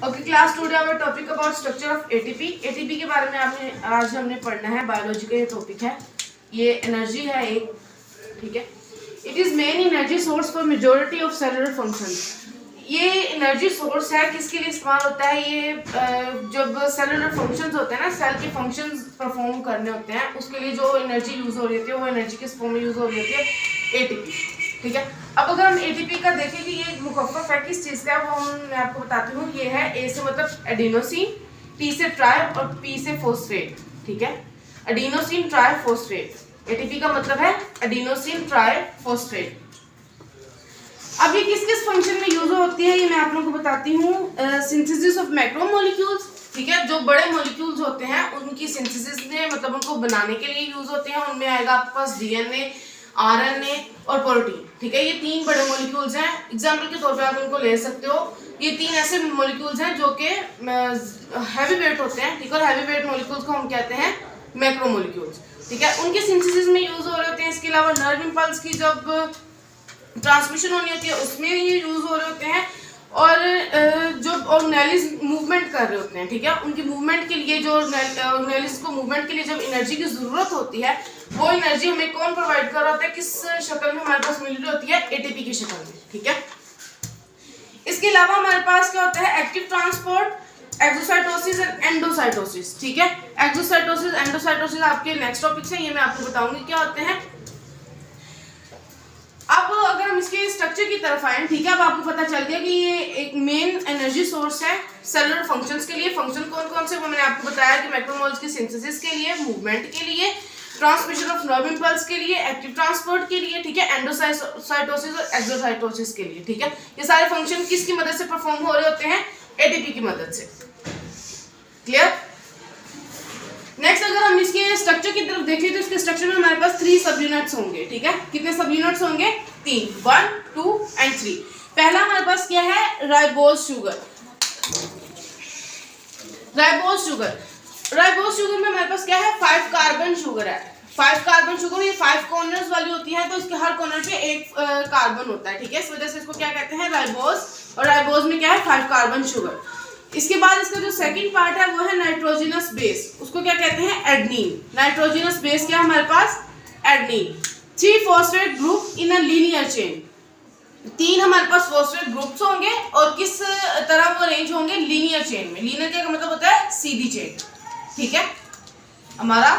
Okay class, today our topic about structure of ATP. ATP के बारे में आज हमने पढ़ना है। बायोलॉजी का ये टॉपिक है। ये एनर्जी है एक, ठीक है। It is main energy source for majority of cellular function. ये एनर्जी सोर्स है, किसके लिए इस्तेमाल होता है? ये जब सेलुलर फंक्शंस होते हैं ना, सेल के फंक्शंस परफॉर्म करने होते हैं, उसके लिए जो एनर्जी यूज हो रही होती है वो एनर्जी किस फॉर्म में यूज हो रही होती है? एटीपी, ठीक है। अब अगर हम एटीपी का देखें कि ये मुखफ़फ़ है किस चीज़ का, वो मैं आपको बताती हूँ। ये है ए से मतलब एडिनोसिन, टी से ट्राई और पी से फॉस्फेट, ठीक है। एडिनोसिन ट्राई फॉस्फेट, एटीपी का मतलब है एडिनोसिन ट्राई फॉस्फेट। अब ये किस किस फंक्शन में यूज होती है ये मैं आप लोगों को बताती हूँ। सिंथेसिस ऑफ मैक्रोमोलिक्यूल्स, ठीक है। जो बड़े मॉलिक्यूल्स होते हैं उनकी सिंथेसिस में, मतलब उनको बनाने के लिए यूज होते हैं। उनमें आएगा आपके पास डीएनए, आरएनए और प्रोटीन, ठीक है। ये तीन बड़े मॉलिक्यूल्स हैं। एग्जांपल के तौर पे आप इनको ले सकते हो। ये तीन ऐसे मॉलिक्यूल्स हैं जो कि हैवी वेट होते हैं, ठीक है। और हैवी वेट मॉलिक्यूल्स को हम कहते हैं मैक्रोमोलिक्यूल्स, ठीक है। उनके सिंथेसिस में यूज हो रहे होते हैं। इसके अलावा नर्व इंपल्स की जब ट्रांसमिशन होनी होती है उसमें ये यूज हो रहे होते हैं। और जो ऑर्गेनेलिज मूवमेंट कर रहे होते हैं, ठीक है, उनकी मूवमेंट के लिए, जो ऑर्गेनेलिज को मूवमेंट के लिए जब एनर्जी की जरूरत होती है, वो एनर्जी हमें कौन प्रोवाइड कर रहा होता है? किस शक्ल में हमारे पास मिल रही होती है? एटीपी की शक्ल में, ठीक है। इसके अलावा हमारे पास क्या होता है? Active transport, exocytosis and endocytosis, ठीक है। एक्सोसाइटोसिस, एंडोसाइटोसिस आपके नेक्स्ट टॉपिक है, ये मैं आपको बताऊंगी क्या होते हैं। अब अगर हम इसके स्ट्रक्चर की तरफ आए, ठीक है, अब आपको पता चल गया कि ये एक मेन एनर्जी सोर्स है सेलुलर फंक्शंस के लिए। फंक्शन कौन कौन से, वो मैंने आपको बताया कि मैक्रोमोल्स की सिंथेसिस के लिए, मूवमेंट के लिए, ट्रांसमिशन ऑफ नर्व इंपल्स के लिए, एक्टिव ट्रांसपोर्ट के लिए, ठीक है, एंडोसाइटोसिस और एक्सोसाइटोसिस के लिए, ठीक है। ये सारे फंक्शन किसकी मदद से परफॉर्म हो रहे होते हैं? एटीपी की मदद से। क्लियर? नेक्स्ट अगर हम इसके स्ट्रक्चर की तरफ देखें तो इसके स्ट्रक्चर में हमारे पास 3 सब यूनिट्स होंगे, ठीक है। कितने सब यूनिट्स होंगे? 3, 1, 2 एंड 3। पहला हमारे पास क्या है? Ribose sugar. Ribose sugar, ribose sugar में हमारे पास क्या है? 5 कार्बन शुगर है। 5 कार्बन शुगर, ये 5 कॉर्नर्स वाली होती है, तो इसके हर कॉर्नर पे एक कार्बन होता है, ठीक है। इस वजह से इसको क्या कहते हैं? राइबोज। और राइबोज में क्या है? 5 कार्बन शुगर। इसके बाद इसका जो सेकंड पार्ट है वो है नाइट्रोजनस बेस, उसको क्या कहते हैं? एडनीन। नाइट्रोजनस बेस क्या है हमारे पास? एडनीन। 3 phosphate group in a linear chain, 3 हमारे पास फॉस्फेट ग्रुप्स होंगे और किस तरह वो अरेंज होंगे? लीनियर चेन में। लीनियर का मतलब होता है सीधी चेन, ठीक है। हमारा